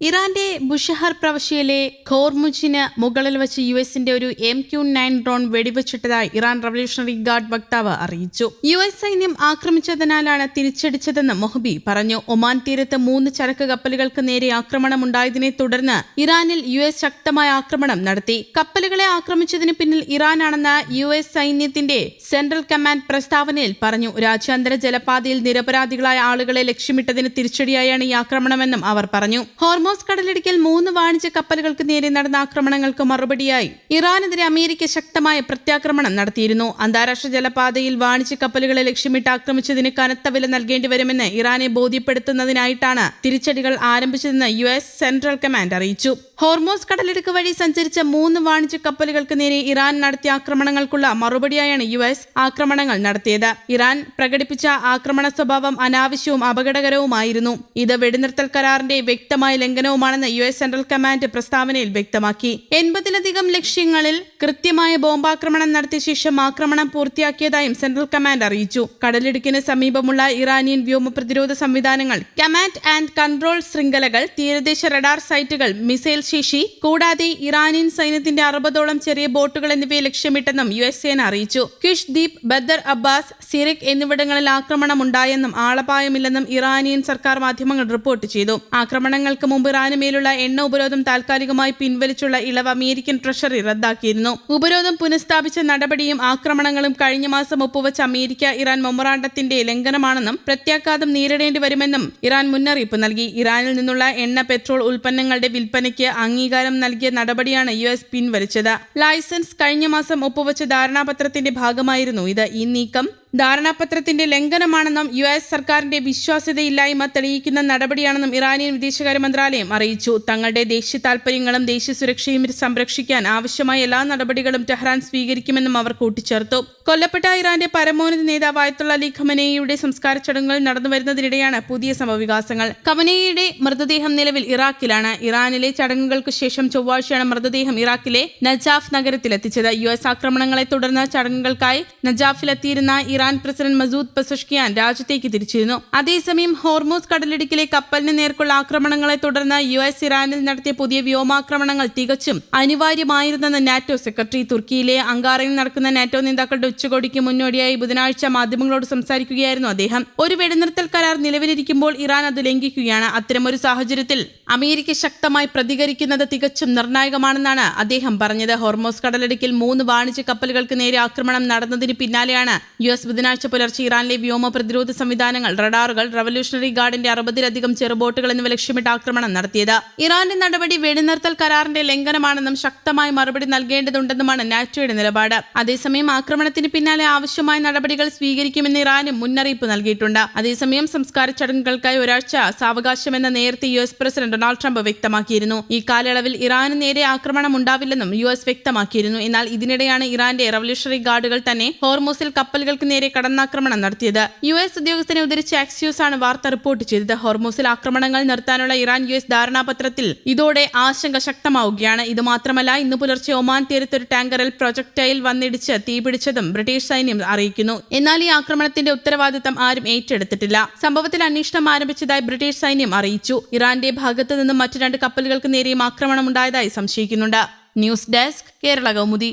ഇറാന്റെ ബുഷഹർ പ്രവിശ്യയിലെ ഖോർമുജിന് മുകളിൽ വെച്ച് യുഎസിന്റെ ഒരു MQ-9 ഡ്രോൺ വെടിവെച്ചിട്ടതായി ഇറാൻ റവല്യൂഷണറി ഗാർഡ് വക്താവ് അറിയിച്ചു. യുഎസ് സൈന്യം ആക്രമിച്ചതിനാലാണ് തിരിച്ചടിച്ചതെന്ന് മൊഹബി പറഞ്ഞു. ഒമാൻ തീരത്ത് 3 ചരക്ക് കപ്പലുകൾക്ക് നേരെ ആക്രമണമുണ്ടായതിനെ തുടർന്ന് ഇറാനിൽ യുഎസ് ശക്തമായ ആക്രമണം നടത്തി. കപ്പലുകളെ ആക്രമിച്ചതിന് പിന്നിൽ ഇറാനാണെന്ന് യുഎസ് സൈന്യത്തിന്റെ സെൻട്രൽ കമാൻഡ് പ്രസ്താവനയിൽ പറഞ്ഞു. രാജ്യാന്തര ജലപാതയിൽ നിരപരാധികളായ ആളുകളെ ലക്ഷ്യമിട്ടതിന് തിരിച്ചടിയായാണ് ഈ ആക്രമണമെന്നും അവർ പറഞ്ഞു. ഹോർമോസ് കടലിടുക്കിൽ 3 വാണിജ്യ കപ്പലുകൾക്ക് നേരെ നടന്ന ആക്രമണങ്ങൾക്ക് മറുപടിയായി ഇറാനെതിരെ അമേരിക്ക ശക്തമായ പ്രത്യാക്രമണം നടത്തിയിരുന്നു. അന്താരാഷ്ട്ര ജലപാതയിൽ വാണിജ്യ കപ്പലുകളെ ലക്ഷ്യമിട്ട് ആക്രമിച്ചതിന് കനത്ത വില നൽകേണ്ടി വരുമെന്ന് ഇറാനെ ബോധ്യപ്പെടുത്തുന്നതിനായിട്ടാണ് തിരിച്ചടികൾ ആരംഭിച്ചതെന്ന് യുഎസ് സെൻട്രൽ കമാൻഡ് അറിയിച്ചു. ഹോർമോസ് കടലിടുക്ക് വഴി സഞ്ചരിച്ച 3 വാണിജ്യ കപ്പലുകൾക്ക് നേരെ ഇറാൻ നടത്തിയ ആക്രമണങ്ങൾക്കുള്ള മറുപടിയായാണ് യുഎസ് ആക്രമണങ്ങൾ നടത്തിയത്. ഇറാൻ പ്രകടിപ്പിച്ച ആക്രമണ സ്വഭാവം അനാവശ്യവും അപകടകരവുമായിരുന്നു. ഇത് വെടിനിർത്തൽ കരാറിന്റെ വ്യക്തമായ ലംഘനവുമാണെന്ന് യുഎസ് സെൻട്രൽ കമാൻഡ് പ്രസ്താവനയിൽ വ്യക്തമാക്കി. 80-ലധികം ലക്ഷ്യങ്ങളിൽ കൃത്യമായ ബോംബാക്രമണം നടത്തിയ ശേഷം ആക്രമണം പൂർത്തിയാക്കിയതായും സെൻട്രൽ കമാൻഡ് അറിയിച്ചു. കടലിടുക്കിന് സമീപമുള്ള ഇറാനിയൻ വ്യോമ പ്രതിരോധ സംവിധാനങ്ങൾ, കമാൻഡ് ആൻഡ് കൺട്രോൾ ശൃംഖലകൾ, തീരദേശ റഡാർ സൈറ്റുകൾ, മിസൈൽ ശേഷി കൂടാതെ ഇറാനിയൻ സൈന്യത്തിന്റെ 60ഓളം ചെറിയ ബോട്ടുകൾ എന്നിവയെ ലക്ഷ്യമിട്ടെന്നും യുഎസ് സേന അറിയിച്ചു. കിഷ് ദ്വീപ്, ബദർ അബ്ബാസ്, സിറിക് എന്നിവിടങ്ങളിൽ ആക്രമണം ഉണ്ടായെന്നും ആളപായമില്ലെന്നും ഇറാനിയൻ സർക്കാർ മാധ്യമങ്ങൾ റിപ്പോർട്ട് ചെയ്തു. ആക്രമണങ്ങൾക്ക് മുമ്പ് ഇറാന് മേലുള്ള എണ്ണ ഉപരോധം താൽക്കാലികമായി പിൻവലിച്ചുള്ള ഇളവ് അമേരിക്കൻ ട്രഷറി റദ്ദാക്കിയിരുന്നു. ഉപരോധം പുനഃസ്ഥാപിച്ച നടപടിയും ആക്രമണങ്ങളും കഴിഞ്ഞ മാസം ഒപ്പുവെച്ച അമേരിക്ക ഇറാൻ മെമ്മോറാണ്ടത്തിന്റെ ലംഘനമാണെന്നും പ്രത്യാഘാതം നേരിടേണ്ടി വരുമെന്നും ഇറാൻ മുന്നറിയിപ്പ് നൽകി. ഇറാനിൽ നിന്നുള്ള എണ്ണ, പെട്രോൾ ഉൽപ്പന്നങ്ങളുടെ വിൽപ്പനയ്ക്ക് അംഗീകാരം നൽകിയ നടപടിയാണ് യുഎസ് പിൻവലിച്ചത്. ലൈസൻസ് കഴിഞ്ഞ മാസം ഒപ്പുവെച്ച ധാരണാപത്രത്തിന്റെ ഭാഗമായിരുന്നു ഇത്. ഈ നീക്കം ധാരണാപത്രത്തിന്റെ ലംഘനമാണെന്നും യുഎസ് സർക്കാരിന്റെ വിശ്വാസ്യതയില്ലായ്മ തെളിയിക്കുന്ന നടപടിയാണെന്നും ഇറാനിയൻ വിദേശകാര്യ മന്ത്രാലയം അറിയിച്ചു. തങ്ങളുടെ ദേശീയ താൽപര്യങ്ങളും ദേശീയ സുരക്ഷയും സംരക്ഷിക്കാൻ ആവശ്യമായ എല്ലാ നടപടികളും ടെഹ്റാൻ സ്വീകരിക്കുമെന്നും അവർ കൂട്ടിച്ചേർത്തു. കൊല്ലപ്പെട്ട ഇറാന്റെ പരമോന്നത നേതാവ് അയത്തുള്ള അലി ഖമനേയിയുടെ സംസ്കാര ചടങ്ങുകൾ നടന്നുവരുന്നതിനിടെയാണ് പുതിയ സംഭവവികാസങ്ങൾ. ഖമനേയിയുടെ മൃതദേഹം നിലവിൽ ഇറാഖിലാണ്. ഇറാനിലെ ചടങ്ങുകൾക്ക് ശേഷം ചൊവ്വാഴ്ചയാണ് മൃതദേഹം ഇറാഖിലെ നജാഫ് നഗരത്തിലെത്തിച്ചത്. യുഎസ് ആക്രമണങ്ങളെ തുടർന്ന് ചടങ്ങുകൾക്കായി നജാഫിലെത്തിയിരുന്ന ഇറാൻ പ്രസിഡന്റ് മസൂദ് പെസഷ്കിയാൻ രാജ്യത്തേക്ക് തിരിച്ചിരുന്നു. അതേസമയം ഹോർമോസ് കടലിടുക്കിലെ കപ്പലിന് നേർക്കുള്ള ആക്രമണങ്ങളെ തുടർന്ന് യുഎസ് ഇറാനിൽ നടത്തിയ പുതിയ വ്യോമാക്രമണങ്ങൾ തികച്ചും അനിവാര്യമായിരുന്നെന്ന് നാറ്റോ സെക്രട്ടറി. തുർക്കിയിലെ അങ്കാറയിൽ നടക്കുന്ന നാറ്റോ നേതാക്കളുടെ ഉച്ചകോടിക്ക് മുന്നോടിയായി ബുധനാഴ്ച മാധ്യമങ്ങളോട് സംസാരിക്കുകയായിരുന്നു അദ്ദേഹം. ഒരു വെടിനിർത്തൽ കരാർ നിലവിലിരിക്കുമ്പോൾ ഇറാൻ അത് ലംഘിക്കുകയാണ്. അത്തരമൊരു സാഹചര്യത്തിൽ അമേരിക്ക ശക്തമായി പ്രതികരിക്കുന്നത് തികച്ചും നിർണായകമാണെന്നാണ് അദ്ദേഹം പറഞ്ഞത്. ഹോർമോസ് കടലിടുക്കിൽ 3 വാണിജ്യ കപ്പലുകൾക്ക് നേരെ ആക്രമണം നടന്നതിന് പിന്നാലെയാണ് യുഎസ് ബുധനാഴ്ച പുലർച്ചെ ഇറാനിലെ വ്യോമ പ്രതിരോധ സംവിധാനങ്ങൾ, റഡാറുകൾ, റവല്യൂഷണറി ഗാർഡിന്റെ 60-ലധികം ചെറുബോട്ടുകൾ എന്നിവ ലക്ഷ്യമിട്ട് ആക്രമണം നടത്തിയത്. ഇറാന്റെ നടപടി വെടിനിർത്തൽ കരാറിന്റെ ലംഘനമാണെന്നും ശക്തമായ മറുപടി നൽകേണ്ടതുണ്ടെന്നുമാണ് നാറ്റോയുടെ നിലപാട്. അതേസമയം ആക്രമണത്തിന് പിന്നാലെ ആവശ്യമായ നടപടികൾ സ്വീകരിക്കുമെന്ന് ഇറാനും മുന്നറിയിപ്പ് നൽകിയിട്ടുണ്ട്. അതേസമയം സംസ്കാര ചടങ്ങുകൾക്കായി ഒരാഴ്ച സാവകാശമെന്ന് നേരത്തെ യുഎസ് പ്രസിഡന്റ് ഡൊണാൾഡ് ട്രംപ് വ്യക്തമാക്കിയിരുന്നു. ഈ കാലയളവിൽ ഇറാന് നേരെ ആക്രമണം ഉണ്ടാവില്ലെന്നും യുഎസ് വ്യക്തമാക്കിയിരുന്നു. എന്നാൽ ഇതിനിടെയാണ് ഇറാന്റെ റവല്യൂഷണറി ഗാർഡുകൾ തന്നെ ഹോർമൂസിൽ കപ്പലുകൾക്ക് നേരെ കടന്നാക്രമണം നടത്തിയത്. യുഎസ് ഉദ്യോഗസ്ഥനെ ഉദ്ധരിച്ച് ആക്സിയോസ് ആണ് വാർത്ത റിപ്പോർട്ട് ചെയ്തത്. ഹോർമൂസിൽ ആക്രമണങ്ങൾ നിർത്താനുള്ള ഇറാൻ യുഎസ് ധാരണാപത്രത്തിൽ ഇതോടെ ആശങ്ക ശക്തമാവുകയാണ്. ഇതുമാത്രമല്ല, ഇന്ന് പുലർച്ചെ ഒമാൻ തീരത്ത് ഒരു ടാങ്കറിൽ പ്രൊജക്ടൈൽ വന്നിടിച്ച് തീപിടിച്ചതും ബ്രിട്ടീഷ് സൈന്യം അറിയിക്കുന്നു. എന്നാൽ ഈ ആക്രമണത്തിന്റെ ഉത്തരവാദിത്തം ആരും ഏറ്റെടുത്തിട്ടില്ല. സംഭവത്തിൽ അന്വേഷണം ആരംഭിച്ചതായി ബ്രിട്ടീഷ് സൈന്യം അറിയിച്ചു. ഇറാന്റെ ഭാഗത്തു നിന്നും മറ്റ് 2 കപ്പലുകൾക്ക് നേരെയും ആക്രമണം ഉണ്ടായതായി സംശയിക്കുന്നുണ്ട്. News desk, Kerala Kaumudi.